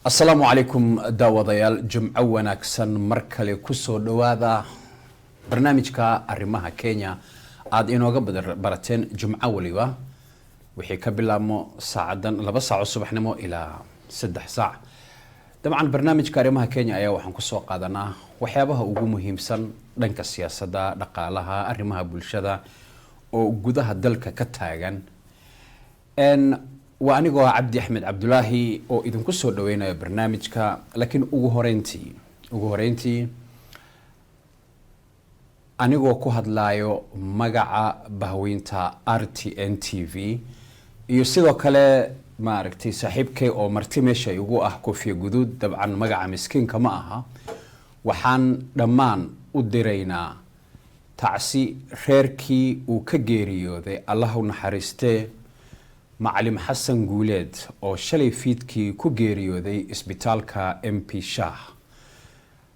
السلام عليكم داوديال جمعة وناكسن مركلي كسو دوادا برنامجك أرمها كينيا عاد إنو قبل براتين جمعة وليوا وحي كبلامو ساعدا لبس ساعة الصبح نمو إلى 6 ساعة طبعا برنامجك أرمها كينيا أيا وحن كسو قادنا وحيابها ugu muhiimsan dhanka siyaasadda dhaqaalaha arrimaha bulshada oo gudaha dalka ka taagan وأنيقو عبد أحمد عبد الله أو إذن كسو دوينا برنامجك لكن ugu horeyntii أنيقو كو hadlaayo magaca bahweynta RTN TV iyo sidoo kale ma aragtay saaxiibkay oo marti meesha igu ah Koofiya Guduud dabcan magaca miskiinka ma aha waxaan dhammaan u diraynaa tacsi reerkii uu ka geeriyooday Allah u naxariistee معلم حسن جوليد أو شلي فيدكي كوجيريودي إسبيتالكا MP شاه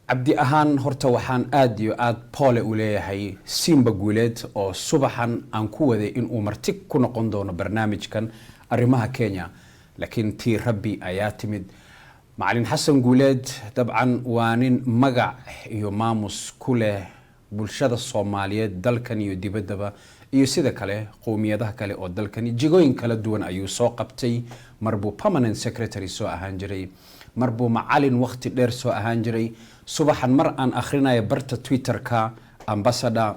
عبدي أهان هرتا وحان آديو آد بولي أولي هاي سيمبا جوليد أو صبحان أنكوة دي إن أمرتك كنا قندونا برنامج كان أرمها كينيا لكن تي ربي آياتمد معلم حسن جوليد طبعا وانين مقع يوماموس كله بلشادة الصومالية دالكن يدبدبا iyo sida kale qoomiyadaha kale oo dalkani jigooyin kala duwan ayuu soo qabtay marbu permanent secretary soo ahaan jiray marbu macalin waqti dheer soo ahaan jiray subaxan mar aan akhrinayo barta Twitter-ka ambassador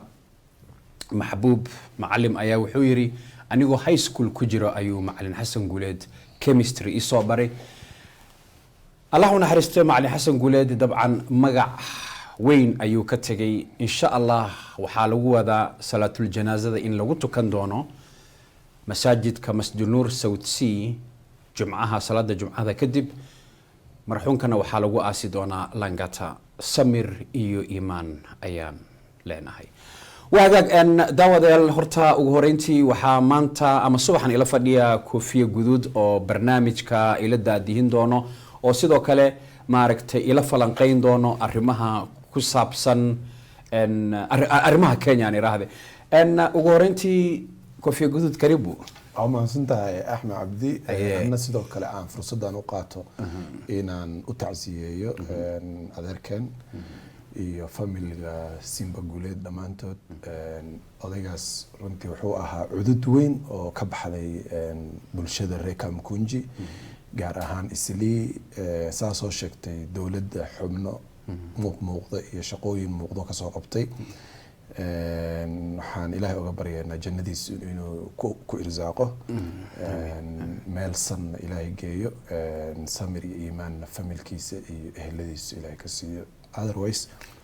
Mahbub Macalim ayaa wuxuu yiri anigoo high school ku jiro ayuu Macalin Xasan Guuleed chemistry isoo baray Allah u naxariisto Macalin Xasan Guuleed dabcan magac وين أيو كتجي إن شاء الله وحالو هذا صلاة الجنازة إن لو تكن دونه مساجد كمسجد نور سوتسي جمعها صلاة الجمعة هذا كدب مرحون كنا وحالو آسيدونا لانجاتا سمير إيو إيمان أيام لنا هاي وهذا أن داود الهرتا وهورينتي وحامانتا أما صباحا إلى فديا كوفية جدود أو برنامج كا إلى دادين دونه أو سيدو كله ماركت إلى فلانقين دونه أرمها كسابسن ان ارمها كينيا يعني راهده ان ugu كوفي جدود كريبو ما سنتها احمد عبدي انا sidoo kale aan fursadan u qaato inaan u tacsiyeeyo adeerkan iyo familiga Simba Guuleed dhamaantood odaygaas runtii wuxuu ahaa cudud weyn oo ka baxday bulshada reer Kamkunji gaar ahaan Islii saasoo sheegtay dawladda xubno muuqda iyo shaqooyin muuqdo ka soo qabtay waxaan ilaahay uga baryaynaa jannadiisa inuu ku irsaaqo meel san ilaahay geeyo samir iyo iimaan familkiisa iyo eheladiisa ilaahay ka siiyo otherwise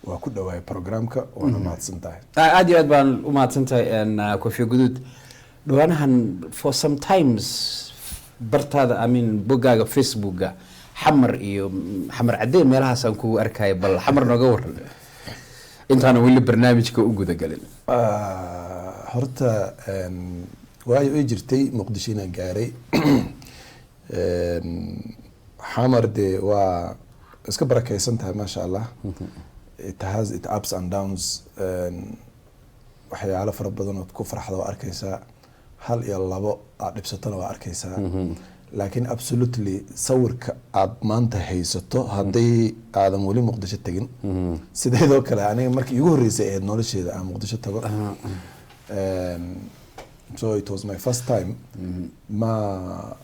waa ku dhawaay programka waana mahadsantahay aad iyo aad baan u mahadsantahay Koofiya Guduud dhawaanahan for sometimes bartaada bogaaga Facebooka حمر إيو حمر عدين ميلها سانكو أركاي بل حمر نجور أنت أنا واللي برنامج كوجودة قليل هرتا واي إجرتي مقدشين جاري حمر دي اسكبر كيسنتها ما شاء الله it has it ups and downs وحيا على فرب بدن تكفر حدا وأركيسا هل يلا بق لبستنا وأركيسا لكن absolutely صورك عبمانته هيسته هدي آدم ولي مقدشة تجين سيده ذوك يعني مرك يجور رئيسة knowledge هذا مقدشة تبع so it was my first time ما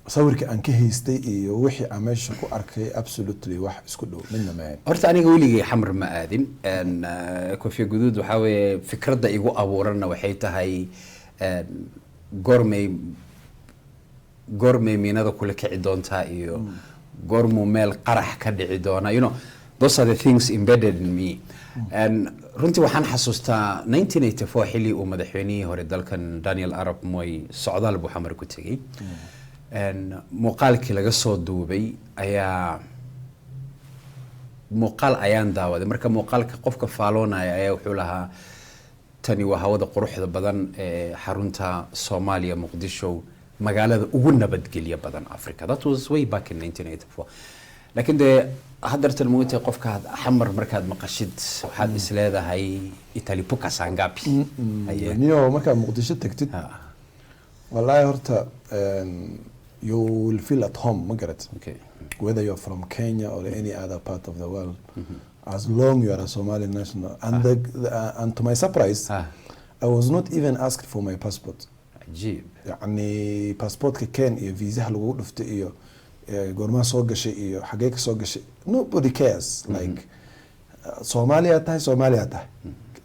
صورك أنك هيستي وحي عماش كو أركي absolutely واحد اسكله مننا ما أرت أنا قولي حمر ما آدم أن كوفي جدود وحاول فكرة ده يجو أبورنا وحيتها هي gormay miinada kula kici doontaa iyo gormu meel qarax ka dhici doona those are the things embedded in me and runtii waxaan xasuustaa 1984 xilli uu madaxweynihii hore dalkan Daniel Arap Moi socdaal buu xamar ku tagay and muuqaalkii laga soo duubay muuqaal ayaan daawaday marka muuqaalka qofka faaloonaya ayaa wuxuu lahaa tani waa hawada quruxda badan ee xarunta Soomaaliya Muqdisho magaalada ugu nabadgelyo badan Afrika that was way back in 1984 لكن ده هدرت الموت قفك حمر مركز مقشد وحد إسلادة هاي إيطالي بوكا سانغابي نيو مركز مقدشة تكتد والله هرتا you will feel at home magarat Okay. whether you're from Kenya or any other part of the world as long you are a Somali national and and to my surprise I was not even asked for my passport عجيب يعني باسبورت كان iyo visa lagu dhufto iyo goorma soo gashay iyo xagee ka soo gashay nobody cares like Somalia tahay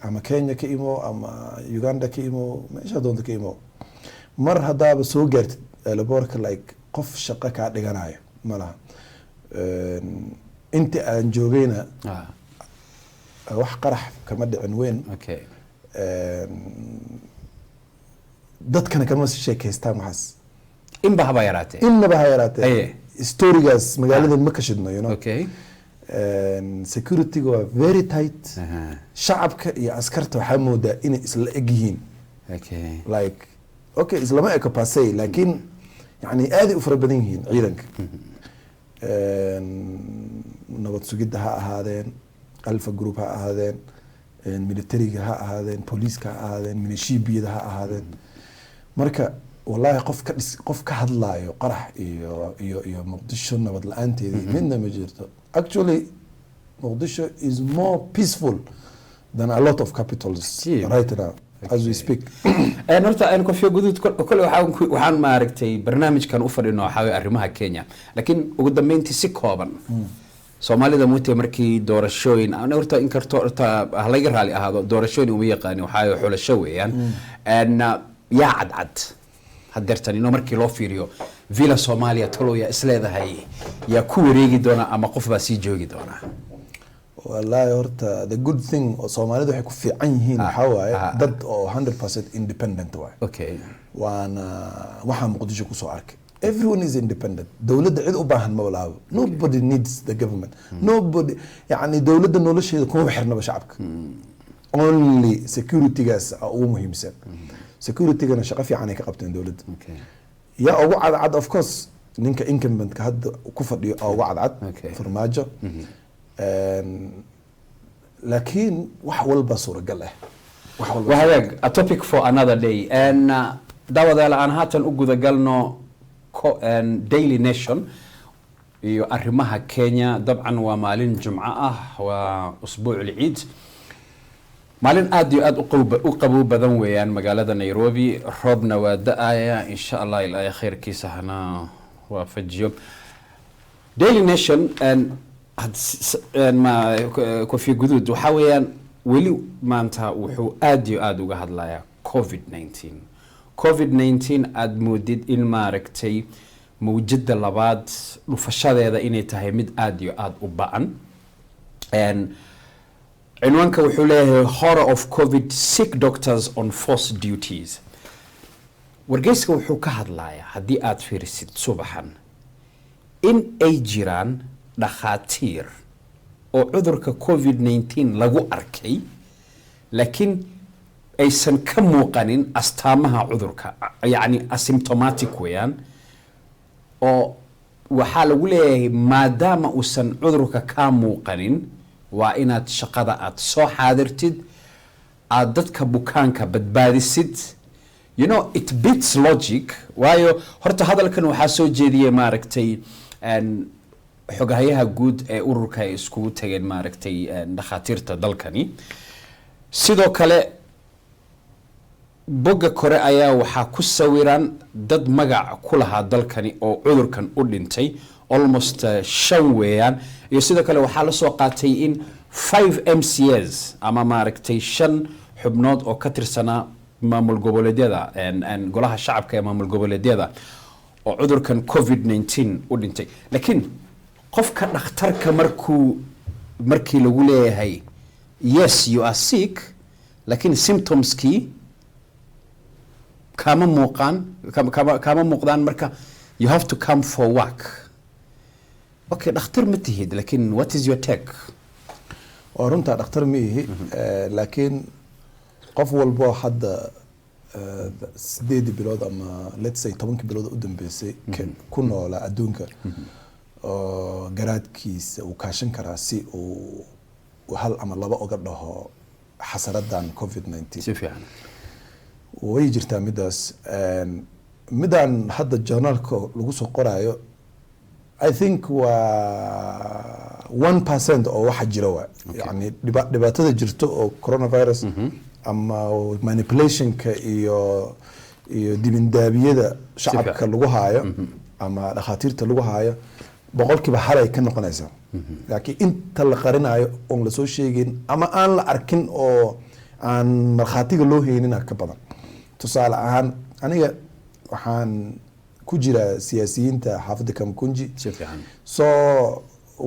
ama Kenya ka imo ama Uganda ka imo meesha doonta ka imo mar hadaaba soo gaartid laborka like qof shaqo ka dhiganayo malaha inta aan joogayna wax qarax kama dhicin weyn okay dadkana kama sheekaystaan waxaas inba haba yaraatee storygaas magaalada ma ka shidno you know okay security waa very tight shacabka iyo askarta waxaa moodaa inay isla eg yihiin okay like okay islama eko pasay laakiin yani aad u fara badan yihiin ciidanka nabad sugidda ha ahaadeen alpha group ha ahaadeen militariga ha ahaadeen poliiska ha ahaadeen milishiibiyada ha ahaadeen marka wallahi qof ka hadlaayo qarax iyo Muqdisho nabad la'aanteedii midna ma jirto actually Muqdisho is more peaceful than a lot of capitals right now as we speak horta aan kofiyo guduud kale waxaan ma aragtay barnaamijkan u fadhino waxa arrimaha Kenya laakiin ugu dambeyntii si kooban Soomaalida muutay markii doorashooyin aan horta in karto horta halaga raali ahaado doorashooyin uma yaqaan waxa xulasho weeyaan yaa cadcad hadeertan inoo markii loo fiiriyo Villa Somalia taloya isleedahay yaa ku wareegi doona ama qof baa sii joogi doona wallahi horta the good thing oo Soomaalidu waxay ku fiican yihiin waxa waaye dad oo 100% independent waay okay waxa Muqdisho ku soo arkay everyone is independent dawladda cid u baahan ma walaabo nobody needs the government nobody yani dawladda nolosheeda kuma xirnaba shacabka only security gaas ugu muhiimsan security-gana shaqo fiican ay ka qabteen dawladda yaa ugu cadcad of course ninka incumbent-ka hadda ku fadhiyo ugu cadcad farmaajo laakiin wax walba suuragal ah wahagaag a topic for another day and dawadaal aan haatan u guda galno Daily Nation iyo arrimaha Kenya dabcan waa maalin jumco ah waa usbuuc Eid maalin aad iyo aad u qabow badan weeyaan magaalada Nairobi roobna waa da'aya insha Allah ilaahay khayrkiisa hana waafajiyo Daily Nation ma kofi guduud waxa weeyaan weli maanta wuxuu aad iyo aad uga hadlayaa COVID-19 aad moodid in maaragtay mawjada labaad dhufashadeeda inay tahay mid aad iyo aad u ba'an cinwaanka wuxuu leeyahay horror of COVID sick doctors on forced duties wargeyska wuxuu ka hadlayaa haddii aad fiirisid subaxan in ay jiraan dhakhaatiir oo cudurka COVID-19 lagu arkay laakiin aysan ka muuqanin astaamaha cudurka yani asymptomatic weeyaan oo waxaa lagu leeyahay maadaama uusan cudurka ka muuqanin waa inaad shaqada aad soo xaadirtid aad dadka bukaanka badbaadisid you know it beats logic waayo horta hadalkan waxaa soo jeediyay maaragtay xogahayaha guud ee ururka ay iskugu tageen maaragtay dhakhaatiirta dalkani sidoo kale bogga kore ayaa waxaa ku sawiran dad magac ku lahaa dalkani oo cudurkan u dhintay almost 5 weeyaan iyo sidoo kale waxaa la soo qaatay in 5 MCAs ama maaragtay 5 xubnood oo ka tirsanaa maamul goboleedyada golaha shacabka ee maamul goboleedyada oo cudurkan COVID-19 u dhintay laakiin qofka dhakhtarka markii lagu leeyahay yes you are sick laakiin symptomskii kama muuqdaan marka you have to come for work okay dhakhtar ma tihid laakiin what is your take waa runta dhakhtar ma ihi laakiin qof walbo hadda 8 bilood ama let's say 10 bilood u dambeysay ku noola adduunka oo garaadkiisa uu kaashan karaa si uu hal ama laba uga dhaho xasaradan COVID-19 si fiican way jirtaa midaas midaan hadda journalka lagu soo qoraayo I think waa 1% oo waxa jira waa yani dhibaatada jirto oo coronavirus ama manipulationka iyo dibindaabiyada shacabka lagu haayo ama dhakhaatiirta lagu haayo boqolkiiba halay ka noqonaysaa laakiin inta la qarinayo oon la soo sheegin ama aan la arkin oo aan markhaatiga loo heynina ka badan tusaale ahaan aniga waxaan ku jira siyaasiyiinta xaafadda Kamkunji soo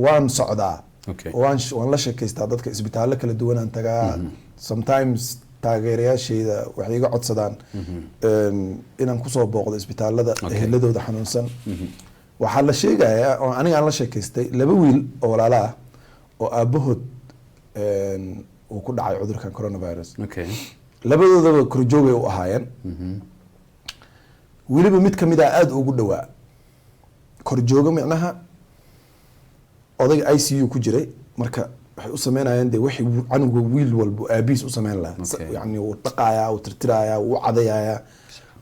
waan socdaa waan la sheekaystaa dadka isbitaallo kala duwan aan tagaa sometimes taageerayaashayda waxay iga codsadaan inaan kusoo booqdo isbitaallada eheladooda xanuunsan waxaa la sheegayaa oo aniga aan la sheekaystay 2 wiil oo walaalo ah oo aabahood uu ku dhacay cudurkan coronavirus labadoodaba korjoogay u ahaayeen weliba mid kamid ah aada ugu dhawaa korjooga micnaha odayga ICU ku jiray marka waxay u sameynayaan de wixii canuga wiil walba aabiis u sameyn lahaa yani uu dhaqaaya uu tirtiraya uu cadayaya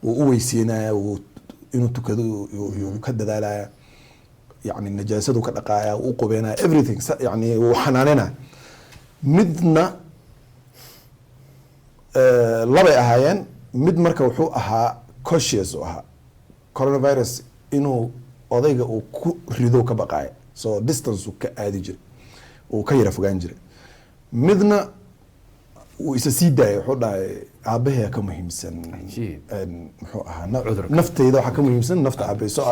uu u weysiinaya uu inuu tukado uu ka dadaalaya yani najaasadu ka dhaqaaya uu qobeynaya everything yani uu xanaanena midna labay ahaayeen mid marka wuxuu ahaa cautious u ahaa coronavirus inuu odayga uu ku rido ka baqaaya so distance uu ka aadi jiray uu ka yara fogaan jiray midna uu isa sii daayay wuxuu dhahay aabahee ka muhiimsan muxuu ahaa naftayda waxaa ka muhiimsan nafta aabahey so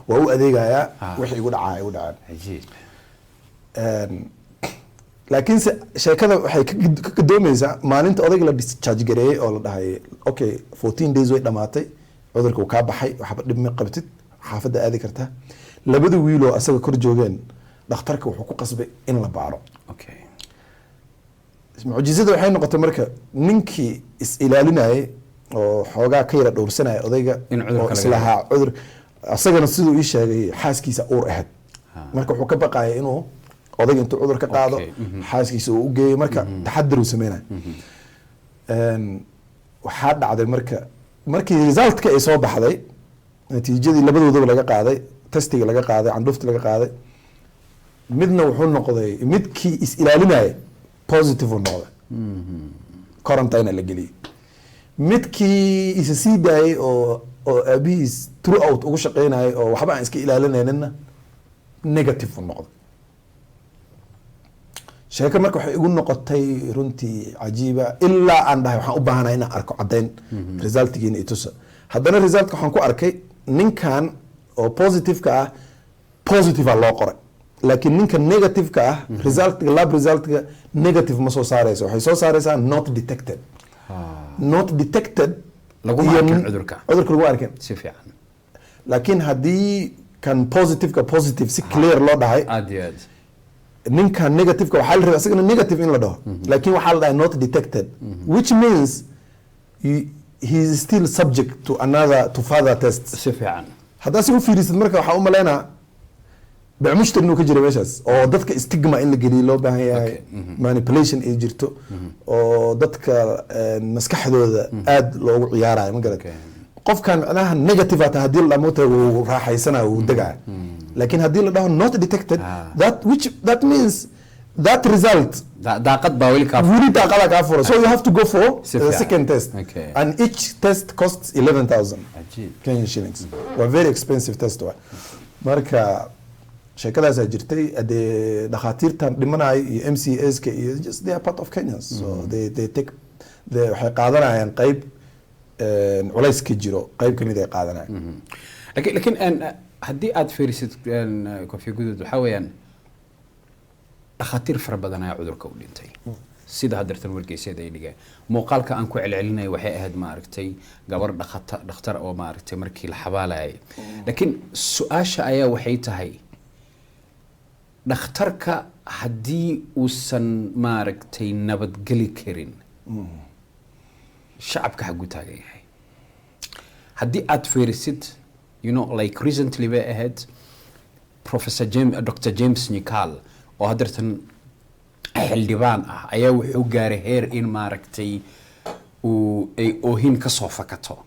waa u adeegayaa wixii igu dhacaa igu dhacaan laakiin se sheekada waxay ka gadoomaysaa maalinta odayga la discharge gareeyay oo la dhahay okay 14 days way dhamaatay cudurka uu kaa baxay waxba dhib ma qabtid xaafadda aadi kartaa labada wiil oo asaga kor joogeen dhakhtarka wuxuu ku qasbay in la baaro mucjizada waxay noqotay marka ninkii is ilaalinayay oo xoogaa ka yara dhowrsanaya odayga oo islahaa cudur asagana siduu ii sheegay xaaskiisa uur ahayd marka wuxuu ka baqaya inuu odayga intuu cudur ka qaado xaaskiisa uu u geeyo marka taxadar uu sameynaya waxaa dhacday markii resultka ay soo baxday natiijadii labadoodaba laga qaaday testiga laga qaaday candhuufta laga qaaday midna wuxuu noqday midkii is ilaalinaya positive uu noqday quarantine la geliyay midkii isa sii daayay oo aabihiis throughout ugu shaqeynayay oo waxba aan iska ilaalinayninna negative uu noqday sheeko marka waxay igu noqotay runtii cajiiba ilaa aan dhahay waxaan u baahanahay inaan arko caddayn resultgiina itusa haddana resultka waxaan ku arkay ninkan oo positive-ka ah positive loo qoray laakiin ninka negative-ka ah resultga lab resultga negative ma soo saarayso waxay soo saaraysaa not detected laguma arkin cudurka lagu arkin si fiican laakiin haddii kan positive-ka positive si clear loo dhahay aad iyo aad ninkan negative-ka waxaa la rabaa asagana negative in la dhaho laakiin waxaa la dhahay not detected which means he is still subject to further tests si fiican haddaa si u fiirisid marka waxaa u maleynaa bacmushtar inuu ka jira meeshaas oo dadka stigma in la geliyo loo baahan yahay manipulation ay jirto oo dadka maskaxdooda aad loogu ciyaarayo ma garat qofkan macnaha negative ata haddii la dhamoota wuu raaxaysana wuu degaa laakiin haddii la dhaho not detected that means that result daaqad baa weli daaqada kaa fura so you have to go for the second test and each test costs 11,000 Kenyan shillings waa very expensive test marka sheekadaasaa jirtay dee dhakhaatiirtan dhimanaya iyo MCS-ka iyo just they are part of Kenyans so they take waxay qaadanayaan qayb culays ka jiro qayb kamid ay qaadanayaan laakiin haddii aad fiirisid Kofi Guduud waxaa weeyaan dhakhaatiir fara badan ayaa cudurka u dhintay sida haddeertan wargeysyada ay dhigeen muuqaalka aan ku celcelinay waxay ahayd maaragtay gabar dhakhtar oo maaragtay markii la xabaalayay laakiin su-aasha ayaa waxay tahay dhakhtarka haddii uusan maaragtay nabadgeli karin shacabka xaguu taagan yahay haddii aad fiirisid like recently bay ahayd Dr. James Nyikal oo haddeertan xildhibaan ah ayaa wuxuu gaaray heer in maaragtay ay oohin ka soo fakato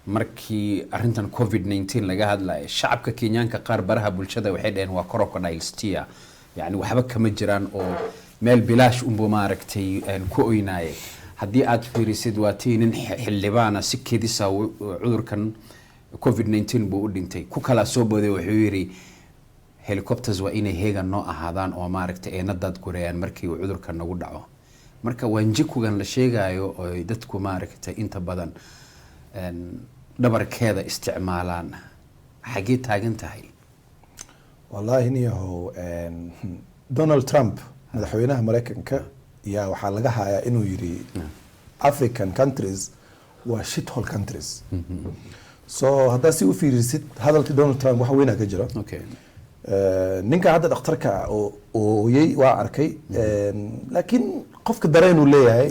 markii arintan covid-19 laga hadlayo shacabka Kenyaanka qaar baraha bulshada waxay dhaheen waa crocodiles tear yani waxba kama jiraan oo meel bilaash umbo maaragtay ku oynaayay haddii aad fiirisid waa tiin xildhibaana si kedisa cudurkan covid-19 buu u dhintay ku kala soo booday wuxuu yiri helicopters waa inay heegan noo ahaadaan oo maaragtay ay nadad gureeyaan markii uu cudurkan nagu dhaco marka wanjikugan la sheegayo oo dadku maaragtay inta badan dhabarkeeda isticmaalaan xagee taagan tahay wallahi niyahow Donald Trump madaxweynaha Mareykanka yaa waxaa laga hayaa inuu yiri African countries waa shithole countries so hadda si u fiirisid hadalkii Donald Trump waxa weyn ka jira okay ninka hadda dhakhtarka oo waa arkay laakiin qofka dareen uu leeyahay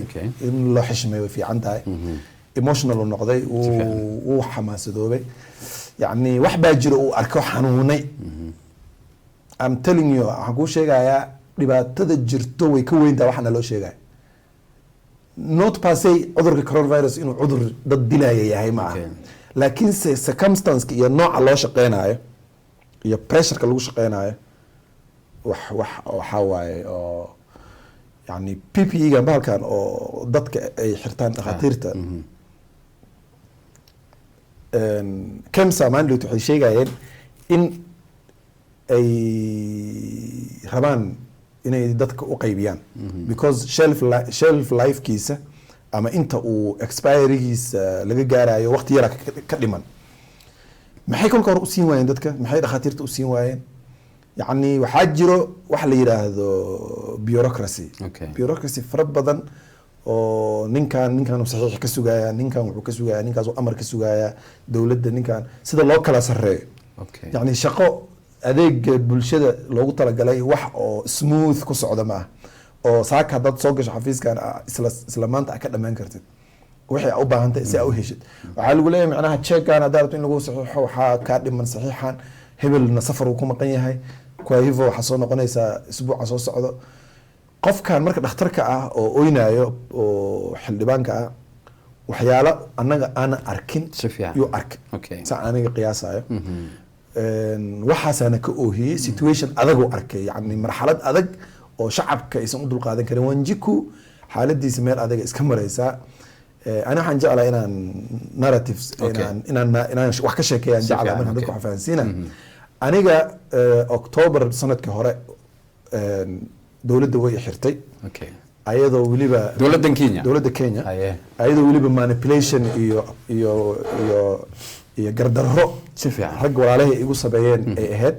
in loo xishmeeyo fiican tahay emotional uu noqday uu xamaasadoobay yani wax baa jiro uu arko xanuunay I'm telling you waxaan ku sheegayaa dhibaatada jirto way ka weyntaa waxana loo sheegay not per se cudurka coronavirus inuu cudur dad dilaya yahay ma aha laakiin circumstance iyo nooca loo shaqeynayo iyo pressure-ka lagu shaqeynayo waxa waaye oo yani PPE-ga bahalkan oo dadka ay xirtaan dhakhaatiirta KEMSA maandhood waxay sheegayeen in ay rabaan inay dadka u qaybiyaan because shelf life-kiisa ama inta uu expiry-giisa laga gaarayo waqti yara ka dhiman maxay kolka hore u siin waayeen dadka maxay dhakhaatiirta u siin waayeen yani waxaa jiro wax la yiraahdo bureaucracy fara badan oo ninkan saxiix ka sugaya ninkan wuxuu ka sugaya ninkaas oo amar ka sugaya dawladda ninkan sida loo kala sareeyo yani shaqo adeeg bulshada loogu talagalay wax oo smooth ku socda ma oo saaka dad soo gasho xafiiskan isla maanta ka dhamaan kartid wixii u baahan tahay si aad u heshid waxa lagu leeyahay macnaha check-aan hadda in lagu saxiixo waxa ka dhiman saxiixan hebelna safar uu ku maqan yahay kwa hivyo waxa soo noqonaysa isbuuca soo socdo qofkan marka dhakhtarka ah oo oynayo oo xildhibaanka ah waxyaalo anaga aan arkin iyo ark sa aniga qiyaasayo waxaasana ka oohiyay situation adag oo arkay yani marxalad adag oo shacabka aysan u dulqaadan karin wanjiku xaaladiisa meel adag iska maraysa أنا حنجعل إن narratives إن wax ka sheekeeyaan jecla marka dadku fahansiina aniga October sanadkii hore dawladda way xirtay ayadoo waliba dawladda Kenya ayadoo waliba manipulation iyo gardarro si fiican rag walaalahay igu sabeeyeen ay ahayd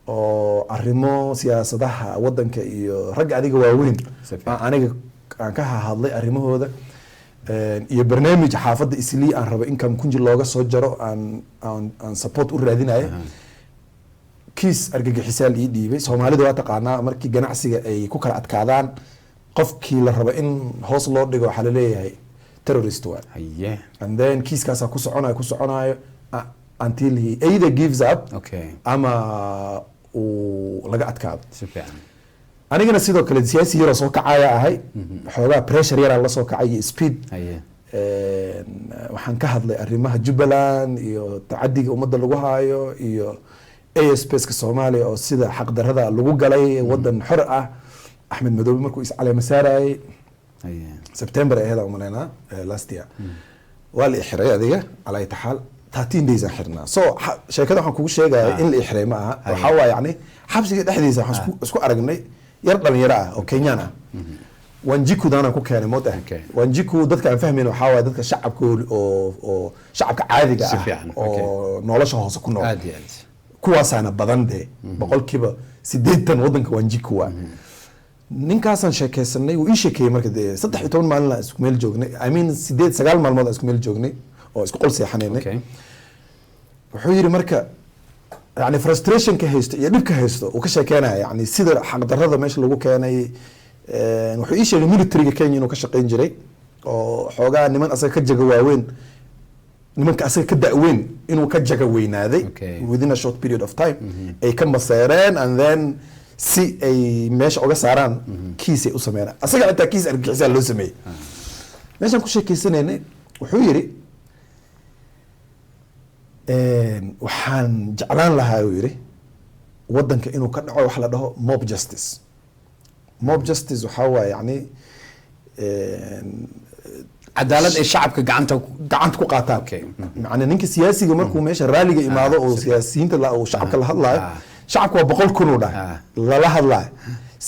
oo arrimo siyaasadaha wadanka iyo rag adiga waaweyn aniga aan ka hadlay arrimahooda iyo barnaamij xaafadda islii aan rabo income kunji looga soo jaro aan support u raadinayo kiis argagixisaal ii dhiibay Soomaalida waa taqaanaa markii ganacsiga ay ku kala adkaadaan qofkii la rabo in hoos loo dhigo waxa la leeyahay terrorist waa and then kiiskaas ku soconayo until he either gives up ama uu laga adkaado si fiican anigana sidoo kale siyaasi yar soo kacaya ahay xoogaa pressure yar la soo kacay speed waxaan ka hadlay arrimaha Jubbaland iyo tacadiga ummadda lagu haayo iyo ASPS ka Soomaaliya oo sida xaq darrada lagu galay wadan xor ah Ahmed Madoobe markuu is caleema saaray September ee hada umanayna last year wali xiray adiga alay taxal 13 days xirna so sheekada waxaan kugu sheegay in la ixray ma aha waxa waa yani xabsiga dhexdiisa waxaan isku aragnay yar dhalinyaro ah oo Kenyan ah wanjiku dana ku keenay mood ah wanjiku dadka aan fahmin waxa waa dadka shacabka oo shacabka caadiga ah oo nolosha hoose ku nool kuwaasana badan de boqolkiiba 80 wadanka wanjiku waa ninkaasan sheekaysanay uu ii sheekay marka 13 maalin isku meel joognay I mean 9 maalmood isku meel joognay oo isku qol seexanaynay wuxuu yiri marka يعني frustration ka haysto iyo dhibka haysto uu ka sheekeynaa yani sida xaq darrada meesha lagu keenay wuxuu ii sheegay military Kenya inuu ka shaqeyn jiray oo xoogaa niman asaga ka jaga waaweyn nimanka asaga ka da'weyn inuu ka jaga weynaaday within a short period of time ay ka maseereen and then si ay meesha uga saaraan kiis ay u sameeyaan asaga inta kiis argixisaan loo sameeyay meeshan ku sheekeysanayna wuxuu yiri waxaan jeclaan lahaa uu yidhi wadanka inuu ka dhaco wax la dhaho mob justice. mob justice waxaa waaye yani cadaalad ay shacabka gacanta ku qaataan. macnaa ninka siyaasiga markuu meesha raaliga imaado oo siyaasiyiinta oo shacabka la hadlaayo, shacabka waa 100 kun oo dhahay lala hadlaayo,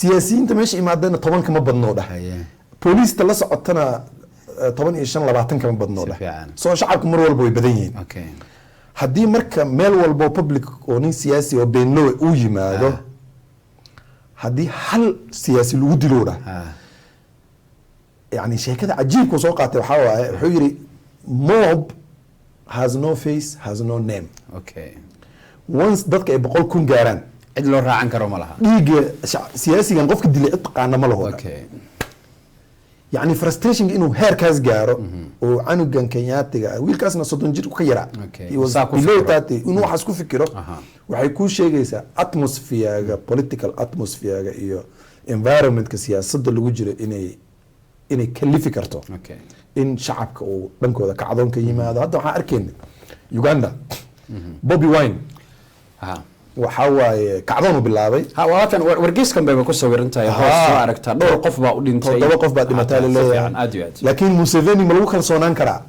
siyaasiyiinta meesha imaadana 10 kama badnoo dhahay, booliista la socotana 15-20 kama badnoo dhahay. soo shacabka mar walba way badan yihiin. haddii marka meel walbo public oo nin siyaasi oo beenlowe uu yimaado, haddii hal siyaasi lagu dilo dhahay, يعني شيكada cajiibku soo qaatay waxaa waaye wuxuu yiri mob has no face has no name. once dadka ay 100 kun gaaraan cid loo raacan karo ma laha, dhiiga siyaasigan qofka dilay cid qaana ma laho. يعني frustration inuu heerkaas gaaro oo canugan Kenyaatiga wiilkaasna 30 jir ka yara inuu waxaas ku fikiro, waxay ku sheegaysaa atmosphere-ga political atmosphere-ga iyo environment-ka siyaasadda lagu jiro inay kalifi karto in shacabka uu dhankooda kacdoon ka yimaado. hadda waxaan arkaynay Uganda Bobi Wine waxaa waaye kacdoon u bilaabay. waatan wargeyskan bay ku sawirantahay, hoos soo aragtaa dhowr qof baa u dhintay, 7 qof baa dhimatay leeyahay. laakiin Museveni ma lagu kalsoonaan karaa?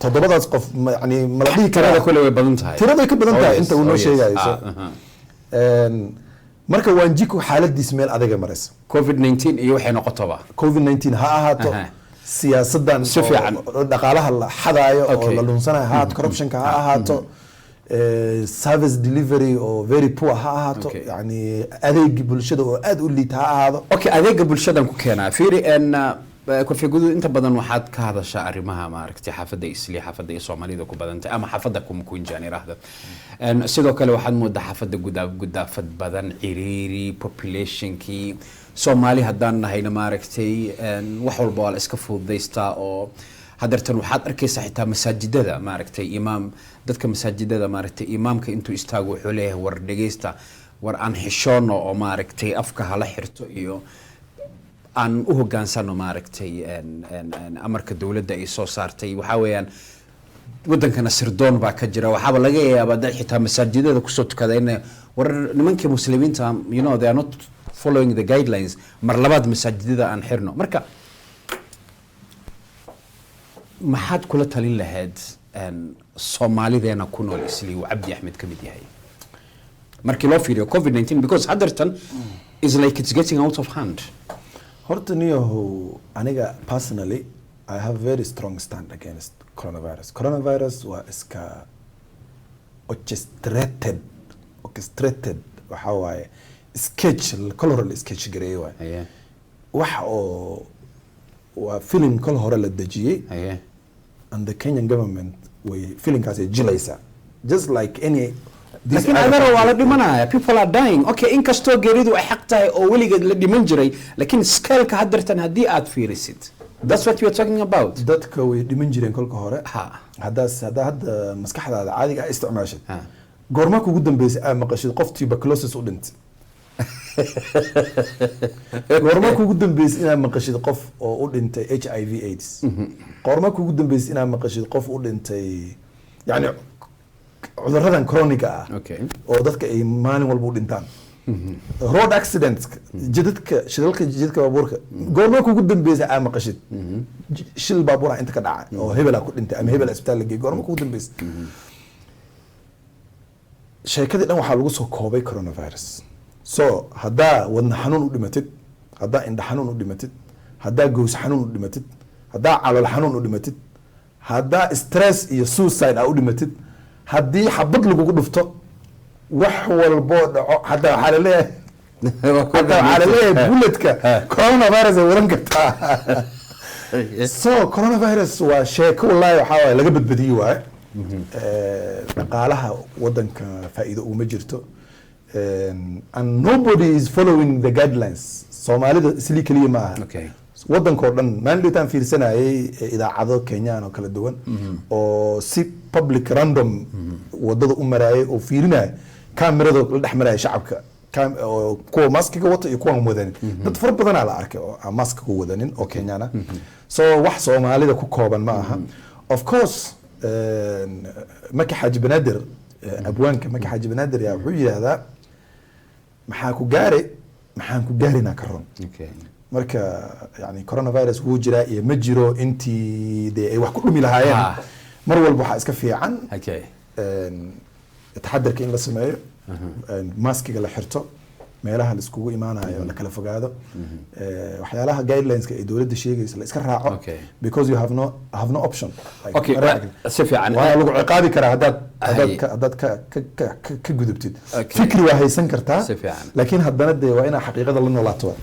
7daas qof yani ma la dhihi karaa? tirada kale way badan tahay, tirada ka badan tahay inta uu noo sheegayo. marka Wanjiku xaaladiis meel adaga maraysa. covid-19 iyo waxay noqotaba covid-19 ha ahaato, siyaasadan dhaqaalaha la xadaayo oo la lunsanayo ha ahaato, corruptionka ha ahaato, service delivery oo very poor ha ahaato, yani adeega bulshada oo aad u liita ha ahaado. adeega bulshadan ku keenaa fiiri en Koffi Guduud inta badan waxaad ka hadashaa arrimaha maaragtay xaafadda Islii, xaafadda ay Soomaalida ku badantay ama xaafadda Kumkunjaan iraahdo. sidoo kale waxaad moodaa xaafadda gudaafad badan, ciriiri, populationkii Soomaali haddaan nahayna maaragtay wax walba waa la iska fududaystaa. oo hadartan waxaad arkaysaa xitaa masaajidada maaragtay dadka masaajidada maaragtay imaamka intuu istaago wuxuu leeyahay war dhageysta, war aan xishoono oo maaragtay afka hala xirto iyo aan u hogaansano maaragtay amarka dawladda ay soo saartay. waxaa weeyaan wadankana sirdoon baa ka jira, waxaaba laga yaabaa dad xitaa masaajidada kusoo tukada in war nimankii muslimiinta they are not following the guidelines, mar labaad masaajidada aan xirno. marka maxaad kula talin lahayd Soomaalideena ku nool Islii uu Cabdi Axmed ka mid yahay markii loo fiiriyo covid-19 because hadartan is like it's getting out of hand? horta niyahow aniga personally I have very strong stand against coronavirus. Coronavirus waa iska orchestrated waxa waaye coloral sketch gareey waaye, waxa oo waa film kol hore la dejiyay, and the Kenyan government way filmkaas ay jilaysaa just like any. laakiin adara waa la dhimanaya, people are dying. in kastoo geeridu ay xaq tahay oo weligeed la dhiman jiray, laakiin scale-ka hadartan haddii aad fiirisid, that's what you are talking about. dadka way dhiman jireen kolka hore. hadda maskaxdaada caadiga ah isticmaashid, goorma kugu dambeysay aad maqashid qof tuberculosis u dhintay? goorma kugu dambeysay inaad maqashid qof oo u dhintay HIV AIDS? goorma kugu dambeysay inaad maqashid qof u dhintay yani cuduradan chronic-a ah oo dadka ay maalin walba u dhintaan? road accidents, shilalka jidadka baabuurka, goorma kugu dambeysay aad maqashid shil baabuur inta ka dhacay oo hebel ku dhintay ama hebel isbitaal la geeyay? goorma kugu dambeysay? sheekadii dhan waxaa lagu soo koobay coronavirus. so haddaa wadna xanuun u dhimatid, haddaa indha xanuun u dhimatid, haddaa gows xanuun u dhimatid, haddaa calool xanuun u dhimatid, haddaa stress iyo suicide u dhimatid, haddii xabad lagugu dhufto, wax walboo dhaco, hataa waxaa laleeyahay bulletka coronavirus ay wadan kartaa. so coronavirus waa sheeko wallaahi waxaa waaye laga badbadiyey waaye. dhaqaalaha wadanka faa'iido uma jirto, and nobody is following the guidelines. Soomaalida Islii kaliya ma aha, wadankoo dhan. maandhitaan fiirsanayay idaacado Kenyaan oo kala duwan oo si public random wadada u maraayay oo fiirinaya kaamirada la dhex maraya shacabka, kuwa maskiga wata iyo kuwan wadanin. dad fara badanaa la arkay oo aan maskiga wadanin oo Kenyaan ah. so wax Soomaalida ku kooban ma aha. of course maka xaaji banaadir abwaanka maka xaaji banaadir yaa wuxuu yidhaahdaa maxaan ku gaarinaa ka run marka yani coronavirus wuu jiraa iyo ma jiro intii dee ay wax ku dhumi lahaayeen mar walba waxaa iska fiican taxadarka in la sameeyo maskiga la xirto meelaha la iskugu imaanayo la kala fogaado waxyaalaha guidelines ay dawladda sheegaysa la iska raaco because you have no option si fiican waa lagu ciqaabi karaa haddaad ka gudubtid fikri waa haysan kartaa laakiin haddana dee waa inaa xaqiiqada la noolaato